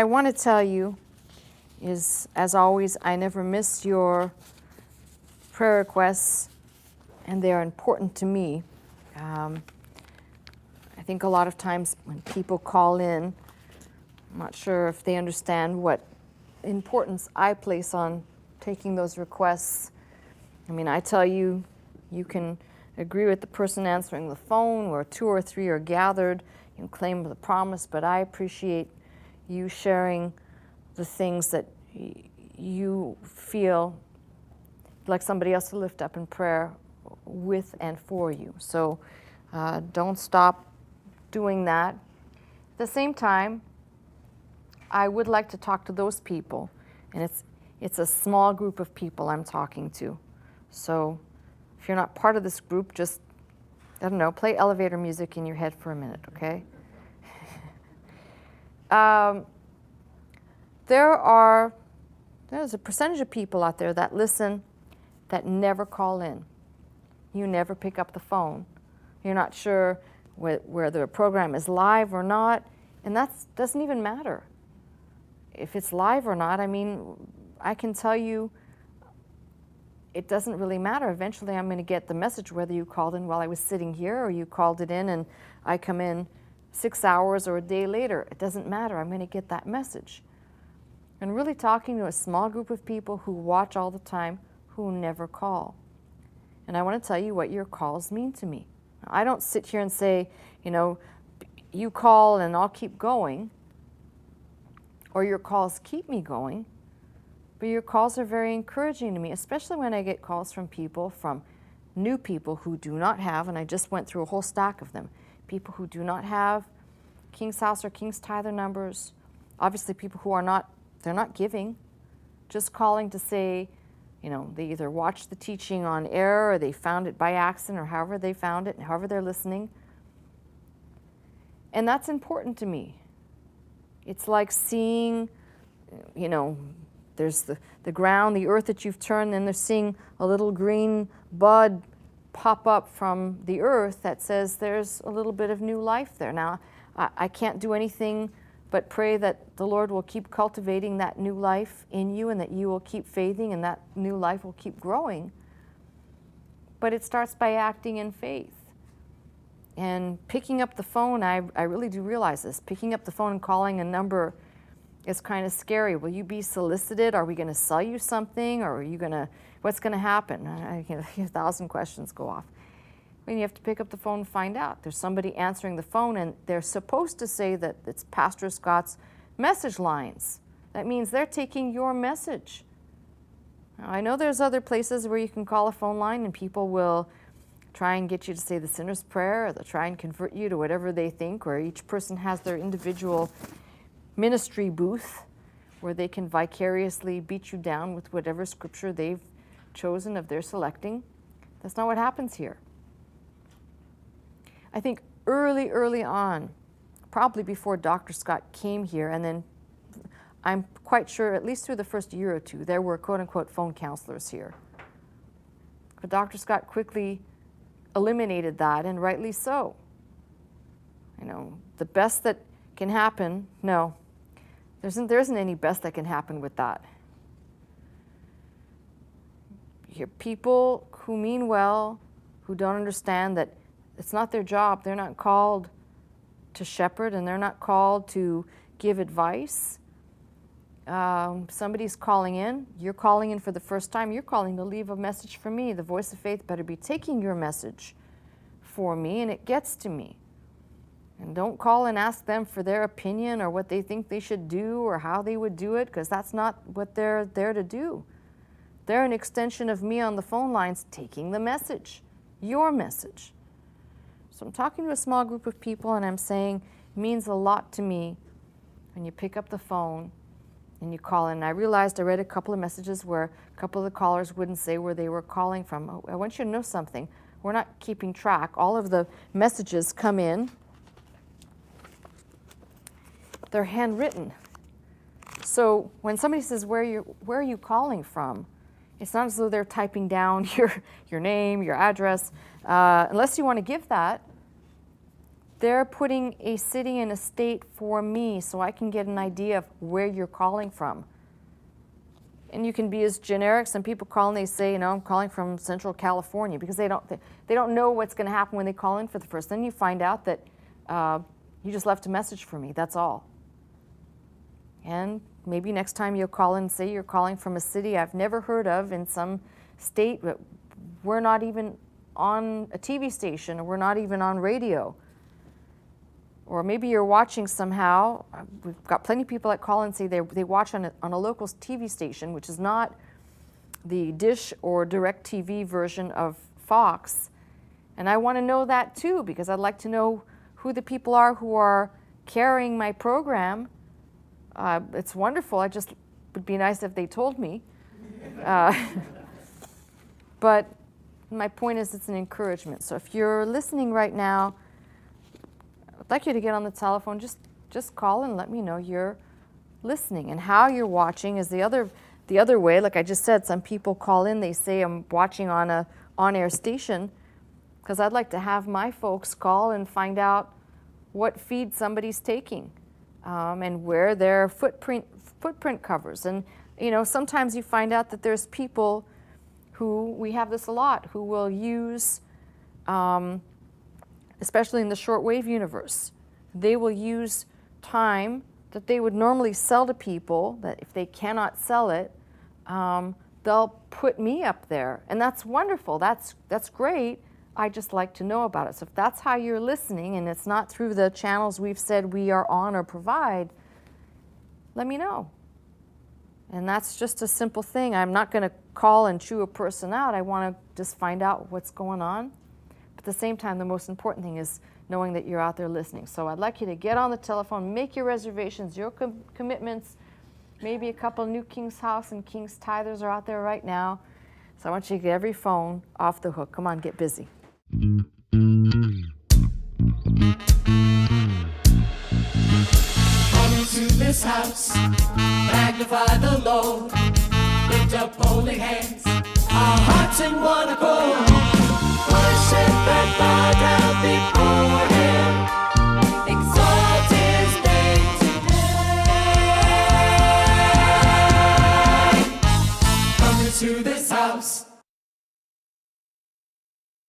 I want to tell you is, as always, I never miss your prayer requests, and they are important to me. I think a lot of times when people call in, I'm not sure if they understand what importance I place on taking those requests. I mean, I tell you, you can agree with the person answering the phone, where 2 or 3 are gathered, you can claim the promise, but I appreciate you sharing the things that you feel like somebody else to lift up in prayer with and for you. So don't stop doing that. At the same time, I would like to talk to those people, and it's a small group of people I'm talking to. So if you're not part of this group, just, I don't know, play elevator music in your head for a minute, okay? There's a percentage of people out there that listen that never call in. You never pick up the phone. You're not sure whether a program is live or not, and that doesn't even matter. If it's live or not, I mean, I can tell you it doesn't really matter. Eventually I'm going to get the message whether you called in while I was sitting here or you called it in and I come in 6 hours or a day later. It doesn't matter. I'm going to get that message. And really talking to a small group of people who watch all the time, who never call. And I want to tell you what your calls mean to me. I don't sit here and say, you know, you call and I'll keep going, or your calls keep me going, but your calls are very encouraging to me, especially when I get calls from new people who do not have, and I just went through a whole stack of them, people who do not have King's House or King's Tither numbers, obviously people who are not, they're not giving, just calling to say, you know, they either watched the teaching on air or they found it by accident or however they found it and however they're listening. And that's important to me. It's like seeing, you know, there's the ground, the earth that you've turned, and they're seeing a little green bud pop up from the earth that says there's a little bit of new life there. Now, I can't do anything but pray that the Lord will keep cultivating that new life in you and that you will keep faithing and that new life will keep growing. But it starts by acting in faith. And picking up the phone, I really do realize this, picking up the phone and calling a number is kind of scary. Will you be solicited? Are we going to sell you something? Or are you going to, what's going to happen? 1,000 questions go off. And you have to pick up the phone and find out. There's somebody answering the phone, and they're supposed to say that it's Pastor Scott's message lines. That means they're taking your message. Now, I know there's other places where you can call a phone line and people will try and get you to say the sinner's prayer, or they'll try and convert you to whatever they think, or each person has their individual ministry booth where they can vicariously beat you down with whatever scripture they've chosen of their selecting. That's not what happens here. I think early on, probably before Dr. Scott came here, and then I'm quite sure at least through the first year or two, there were quote-unquote phone counselors here. But Dr. Scott quickly eliminated that, and rightly so. You know, the best that can happen, no, there isn't any best that can happen with that. You're people who mean well, who don't understand that it's not their job. They're not called to shepherd, and they're not called to give advice. Somebody's calling in. You're calling in for the first time. You're calling to leave a message for me. The voice of faith better be taking your message for me, and it gets to me. And don't call and ask them for their opinion or what they think they should do or how they would do it, because that's not what they're there to do. They're an extension of me on the phone lines taking the message, your message. So I'm talking to a small group of people, and I'm saying it means a lot to me when you pick up the phone and you call in. I realized I read a couple of messages where a couple of the callers wouldn't say where they were calling from. I want you to know something. We're not keeping track. All of the messages come in. They're handwritten. So when somebody says, where are you calling from? It's not as though they're typing down your name, your address. Unless you want to give that, they're putting a city and a state for me so I can get an idea of where you're calling from. And you can be as generic. Some people call and they say, I'm calling from Central California, because they don't know what's going to happen when they call in for the first. Then you find out that you just left a message for me, that's all. And maybe next time you'll call in and say you're calling from a city I've never heard of in some state, but we're not even on a TV station, or we're not even on radio. Or maybe you're watching somehow. We've got plenty of people that call and say they watch on a local TV station, which is not the Dish or DirecTV version of Fox. And I want to know that too, because I'd like to know who the people are who are carrying my program. It's wonderful. It just would be nice if they told me. But my point is, it's an encouragement. So if you're listening right now, I'd like you to get on the telephone. Just call and let me know you're listening. And how you're watching is the other way. Like I just said, some people call in, they say I'm watching on a on-air station, because I'd like to have my folks call and find out what feed somebody's taking, and where their footprint covers. And sometimes you find out that there's people who, we have this a lot, who will use, especially in the shortwave universe, they will use time that they would normally sell to people, that if they cannot sell it, they'll put me up there. And that's wonderful. That's great. I just like to know about it. So if that's how you're listening, and it's not through the channels we've said we are on or provide, let me know. And that's just a simple thing. I'm not going to call and chew a person out. I want to just find out what's going on. But at the same time, the most important thing is knowing that you're out there listening. So I'd like you to get on the telephone, make your reservations, your commitments. Maybe a couple New King's House and King's Tithers are out there right now. So I want you to get every phone off the hook. Come on, get busy. Come into this house, magnify the Lord, lift up holy hands, our hearts in one accord, worship and bow down before Him.